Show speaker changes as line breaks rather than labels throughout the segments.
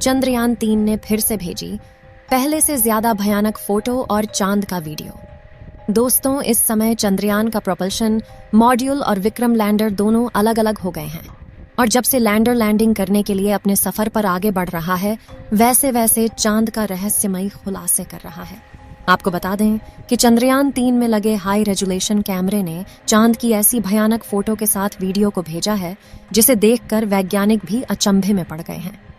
चंद्रयान 3 ने फिर से भेजी पहले से ज्यादा भयानक फोटो और चांद का वीडियो। दोस्तों, इस समय चंद्रयान का प्रोपल्शन मॉड्यूल और विक्रम लैंडर दोनों अलग अलग हो गए हैं और जब से लैंडर लैंडिंग करने के लिए अपने सफर पर आगे बढ़ रहा है, वैसे वैसे चांद का रहस्यमयी खुलासे कर रहा है। आपको बता दें कि चंद्रयान 3 में लगे हाई रेजोल्यूशन कैमरे ने चांद की ऐसी भयानक फोटो के साथ वीडियो को भेजा है जिसे देखकर वैज्ञानिक भी अचंभे में पड़ गए हैं।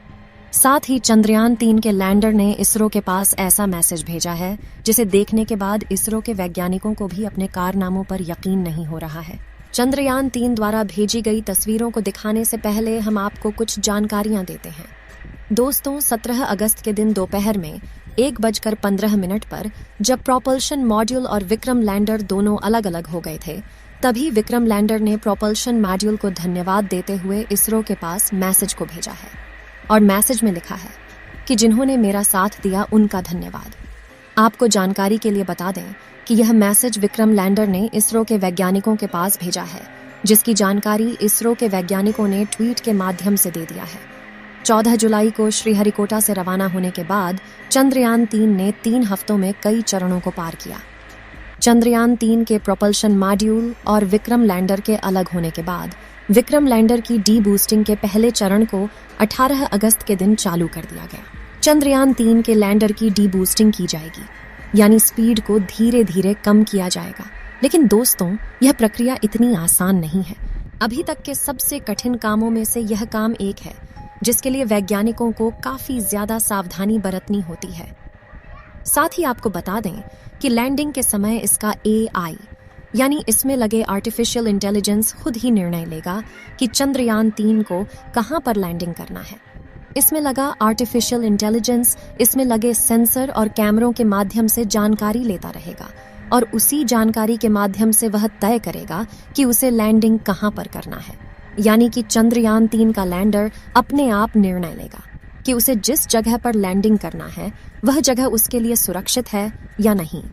साथ ही चंद्रयान 3 के लैंडर ने इसरो के पास ऐसा मैसेज भेजा है जिसे देखने के बाद इसरो के वैज्ञानिकों को भी अपने कारनामों पर यकीन नहीं हो रहा है। चंद्रयान 3 द्वारा भेजी गई तस्वीरों को दिखाने से पहले हम आपको कुछ जानकारियां देते हैं। दोस्तों, 17 अगस्त के दिन दोपहर में 1:15 पर जब प्रोपल्शन मॉड्यूल और विक्रम लैंडर दोनों अलग अलग हो गए थे, तभी विक्रम लैंडर ने प्रोपल्शन मॉड्यूल को धन्यवाद देते हुए इसरो के पास मैसेज को भेजा है और मैसेज में लिखा है कि जिन्होंने मेरा साथ दिया उनका धन्यवाद। आपको जानकारी के लिए बता दें कि यह मैसेज विक्रम लैंडर ने इसरो के वैज्ञानिकों के पास भेजा है, जिसकी जानकारी इसरो के वैज्ञानिकों ने ट्वीट के माध्यम से दे दिया है। 14 जुलाई को श्रीहरिकोटा से रवाना होने के बाद चंद्रयान 3 ने 3 हफ्तों में कई चरणों को पार किया। चंद्रयान 3 के प्रोपल्शन मॉड्यूल और विक्रम लैंडर के अलग होने के बाद विक्रम लैंडर की डी बूस्टिंग के पहले चरण को 18 अगस्त के दिन चालू कर दिया गया। चंद्रयान 3 के लैंडर की डी बूस्टिंग की जाएगी, यानी स्पीड को धीरे धीरे कम किया जाएगा। लेकिन दोस्तों, यह प्रक्रिया इतनी आसान नहीं है। अभी तक के सबसे कठिन कामों में से यह काम एक है जिसके लिए वैज्ञानिकों को काफी ज्यादा सावधानी बरतनी होती है। साथ ही आपको बता दें कि लैंडिंग के समय इसका AI यानी इसमें लगे आर्टिफिशियल इंटेलिजेंस खुद ही निर्णय लेगा कि चंद्रयान 3 को कहां पर लैंडिंग करना है। इसमें लगा आर्टिफिशियल इंटेलिजेंस इसमें लगे सेंसर और कैमरों के माध्यम से जानकारी लेता रहेगा और उसी जानकारी के माध्यम से वह तय करेगा कि उसे लैंडिंग कहां पर करना है। यानी कि चंद्रयान 3 का लैंडर अपने आप निर्णय लेगा कि उसे जिस जगह पर लैंडिंग करना है वह जगह उसके लिए सुरक्षित है या नहीं।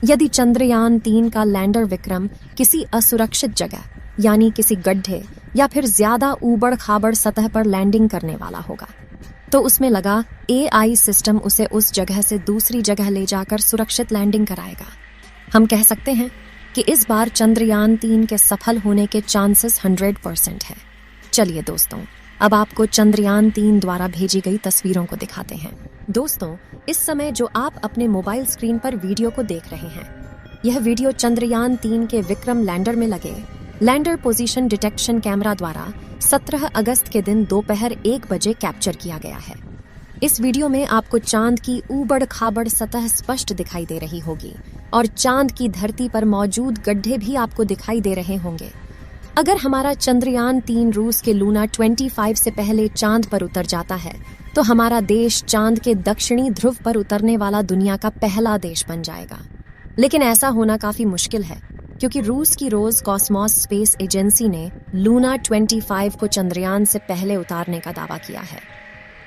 यदि चंद्रयान 3 का लैंडर विक्रम किसी असुरक्षित जगह यानी किसी गड्ढे या फिर ज्यादा ऊबड़ खाबड़ सतह पर लैंडिंग करने वाला होगा, तो उसमें लगा AI सिस्टम उसे उस जगह से दूसरी जगह ले जाकर सुरक्षित लैंडिंग कराएगा। हम कह सकते हैं कि इस बार चंद्रयान 3 के सफल होने के चांसेस 100% है। चलिए दोस्तों, अब आपको चंद्रयान 3 द्वारा भेजी गई तस्वीरों को दिखाते हैं। दोस्तों, इस समय जो आप अपने मोबाइल स्क्रीन पर वीडियो को देख रहे हैं, यह वीडियो चंद्रयान 3 के विक्रम लैंडर में लगे लैंडर पोजीशन डिटेक्शन कैमरा द्वारा 17 अगस्त के दिन दोपहर 1 बजे कैप्चर किया गया है। इस वीडियो में आपको चांद की ऊबड़ खाबड़ सतह स्पष्ट दिखाई दे रही होगी और चांद की धरती पर मौजूद गड्ढे भी आपको दिखाई दे रहे होंगे। अगर हमारा चंद्रयान 3 रूस के लूना 25 से पहले चांद पर उतर जाता है, तो हमारा देश चांद के दक्षिणी ध्रुव पर उतरने वाला दुनिया का पहला देश बन जाएगा। लेकिन ऐसा होना काफी मुश्किल है, क्योंकि रूस की रोज कॉस्मोस स्पेस एजेंसी ने लूना 25 को चंद्रयान से पहले उतारने का दावा किया है।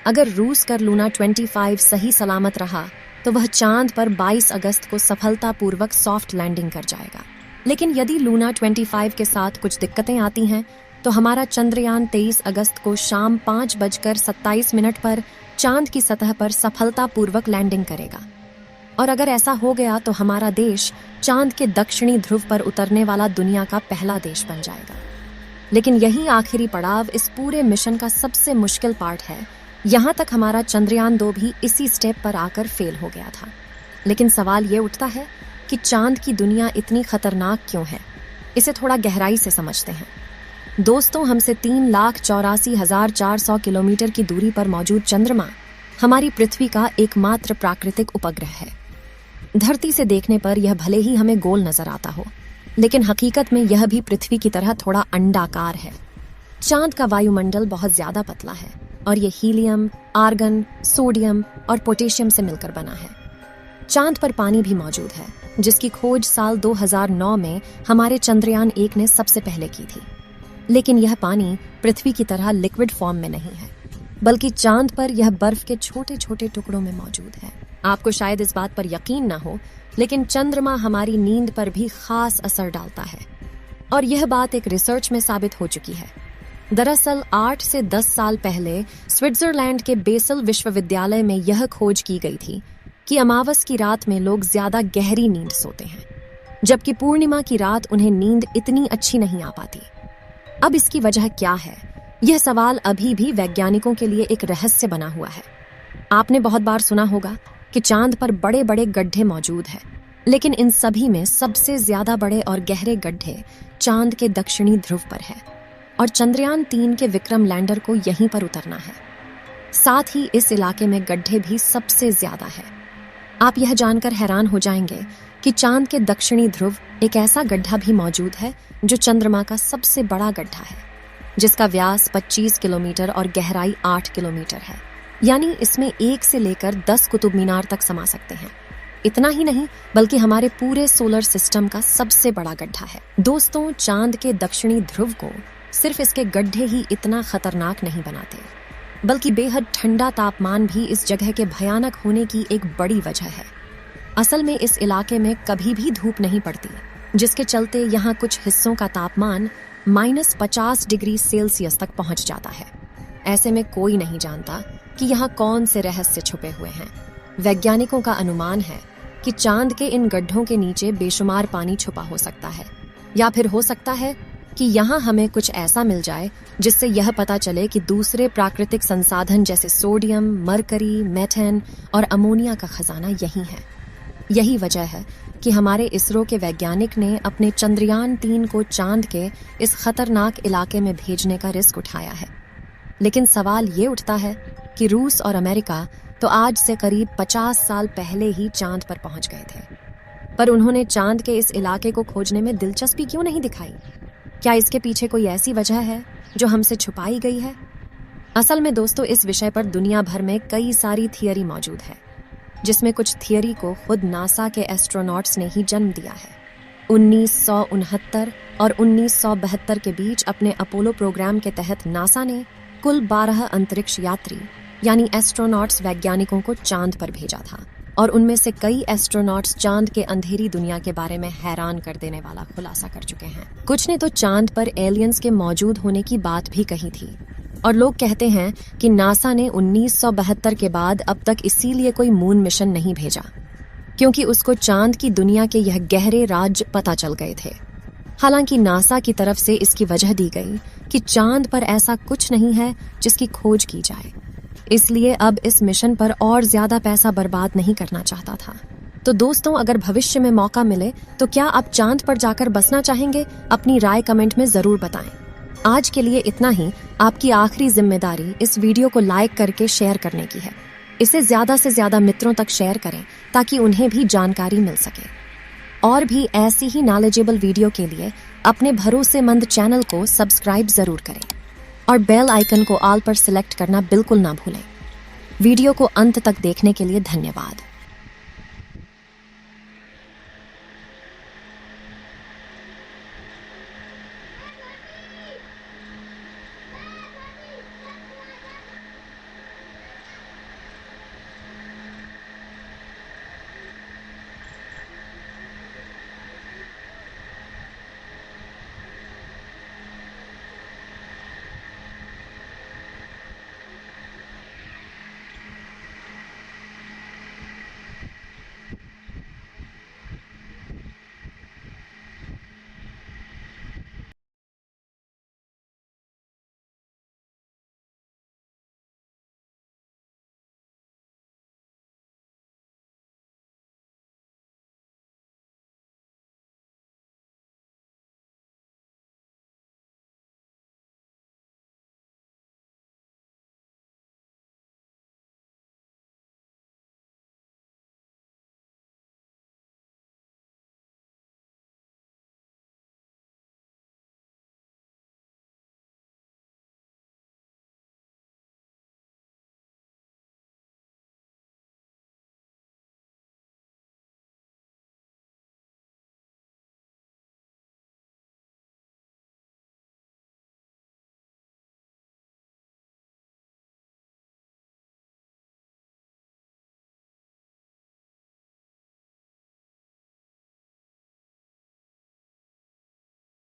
अगर रूस का लूना 25 सही सलामत रहा तो वह चांद पर 22 अगस्त को सफलतापूर्वक सॉफ्ट लैंडिंग कर जाएगा। लेकिन यदि लूना 25 के साथ कुछ दिक्कतें आती हैं, तो हमारा चंद्रयान 23 अगस्त को शाम 5:27 पर चांद की सतह पर सफलतापूर्वक लैंडिंग करेगा। और अगर ऐसा हो गया तो हमारा देश चांद के दक्षिणी ध्रुव पर उतरने वाला दुनिया का पहला देश बन जाएगा। लेकिन यही आखिरी पड़ाव इस पूरे मिशन का सबसे मुश्किल पार्ट है। यहाँ तक हमारा चंद्रयान 2 भी इसी स्टेप पर आकर फेल हो गया था। लेकिन सवाल ये उठता है कि चांद की दुनिया इतनी खतरनाक क्यों है। इसे थोड़ा गहराई से समझते हैं। दोस्तों, हमसे 3,84,400 किलोमीटर की दूरी पर मौजूद चंद्रमा हमारी पृथ्वी का एकमात्र प्राकृतिक उपग्रह है। धरती से देखने पर यह भले ही हमें गोल नजर आता हो, लेकिन हकीकत में यह भी पृथ्वी की तरह थोड़ा अंडाकार है। चांद का वायुमंडल बहुत ज्यादा पतला है और ये हीलियम, आर्गन, सोडियम और पोटेशियम से मिलकर बना है। चांद पर पानी भी मौजूद है, जिसकी खोज साल 2009 में हमारे चंद्रयान 1 ने सबसे पहले की थी। लेकिन यह पानी पृथ्वी की तरह लिक्विड फॉर्म में नहीं है, बल्कि चांद पर यह बर्फ के छोटे छोटे टुकड़ों में मौजूद है। आपको शायद इस बात पर यकीन ना हो, लेकिन चंद्रमा हमारी नींद पर भी खास असर डालता है और यह बात एक रिसर्च में साबित हो चुकी है। दरअसल 8 से 10 साल पहले स्विट्जरलैंड के बेसल विश्वविद्यालय में यह खोज की गई थी कि अमावस की रात में लोग ज्यादा गहरी नींद सोते हैं, जबकि पूर्णिमा की रात उन्हें नींद इतनी अच्छी नहीं आ पाती। अब इसकी वजह क्या है? यह सवाल अभी भी वैज्ञानिकों के लिए एक रहस्य बना हुआ है। आपने बहुत बार सुना होगा कि चांद पर बड़े बड़े गड्ढे मौजूद हैं, लेकिन इन सभी में सबसे ज्यादा बड़े और गहरे गड्ढे चांद के दक्षिणी ध्रुव पर है और चंद्रयान 3 के विक्रम लैंडर को यहीं पर उतरना है। साथ ही इस इलाके में गड्ढे भी सबसे ज्यादा है। आप यह जानकर हैरान हो जाएंगे कि चांद के दक्षिणी ध्रुव एक ऐसा गड्ढा भी मौजूद है जो चंद्रमा का सबसे बड़ा गड्ढा है, जिसका व्यास 25 किलोमीटर और गहराई 8 किलोमीटर है। यानी इसमें 1 से लेकर 10 कुतुब मीनार तक समा सकते हैं। इतना ही नहीं, बल्कि हमारे पूरे सोलर सिस्टम का सबसे बड़ा गड्ढा है। दोस्तों, चांद के दक्षिणी ध्रुव को सिर्फ इसके गड्ढे ही इतना खतरनाक नहीं बनाते, बल्कि बेहद ठंडा तापमान भी इस जगह के भयानक होने की एक बड़ी वजह है। असल में इस इलाके में कभी भी धूप नहीं पड़ती, जिसके चलते यहाँ कुछ हिस्सों का तापमान -50 डिग्री सेल्सियस तक पहुंच जाता है। ऐसे में कोई नहीं जानता कि यहाँ कौन से रहस्य छुपे हुए हैं। वैज्ञानिकों का अनुमान है कि चांद के इन गड्ढों के नीचे बेशुमार पानी छुपा हो सकता है, या फिर हो सकता है कि यहाँ हमें कुछ ऐसा मिल जाए जिससे यह पता चले कि दूसरे प्राकृतिक संसाधन जैसे सोडियम, मरकरी, मेथेन और अमोनिया का खजाना यही है। यही वजह है कि हमारे इसरो के वैज्ञानिक ने अपने चंद्रयान 3 को चांद के इस खतरनाक इलाके में भेजने का रिस्क उठाया है। लेकिन सवाल ये उठता है कि रूस और अमेरिका तो आज से करीब 50 साल पहले ही चांद पर पहुंच गए थे, पर उन्होंने चांद के इस इलाके को खोजने में दिलचस्पी क्यों नहीं दिखाई? क्या इसके पीछे कोई ऐसी वजह है जो हमसे छुपाई गई है? असल में दोस्तों, इस विषय पर दुनिया भर में कई सारी थियरी मौजूद है, जिसमें कुछ थियरी को खुद नासा के एस्ट्रोनॉट्स ने ही जन्म दिया है। 1969 और 1972 के बीच अपने अपोलो प्रोग्राम के तहत नासा ने कुल 12 अंतरिक्ष यात्री यानी एस्ट्रोनॉट्स वैज्ञानिकों को चांद पर भेजा था, और उनमें से कई एस्ट्रोनॉट्स चांद के अंधेरी दुनिया के बारे में हैरान कर देने वाला खुलासा कर चुके हैं। कुछ ने तो चांद पर एलियंस के मौजूद होने की बात भी कही थी, और लोग कहते हैं कि नासा ने 1972 के बाद अब तक इसीलिए कोई मून मिशन नहीं भेजा, क्योंकि उसको चांद की दुनिया के यह गहरे राज पता चल गए थे। हालांकि नासा की तरफ से इसकी वजह दी गई कि चांद पर ऐसा कुछ नहीं है जिसकी खोज की जाए, इसलिए अब इस मिशन पर और ज्यादा पैसा बर्बाद नहीं करना चाहता था। तो दोस्तों, अगर भविष्य में मौका मिले तो क्या आप चांद पर जाकर बसना चाहेंगे? अपनी राय कमेंट में जरूर बताएं। आज के लिए इतना ही। आपकी आखिरी जिम्मेदारी इस वीडियो को लाइक करके शेयर करने की है। इसे ज्यादा से ज्यादा मित्रों तक शेयर करें ताकि उन्हें भी जानकारी मिल सके। और भी ऐसी ही नॉलेजेबल वीडियो के लिए अपने भरोसेमंद चैनल को सब्सक्राइब जरूर करें और बेल आइकन को ऑल पर सिलेक्ट करना बिल्कुल ना भूलें। वीडियो को अंत तक देखने के लिए धन्यवाद।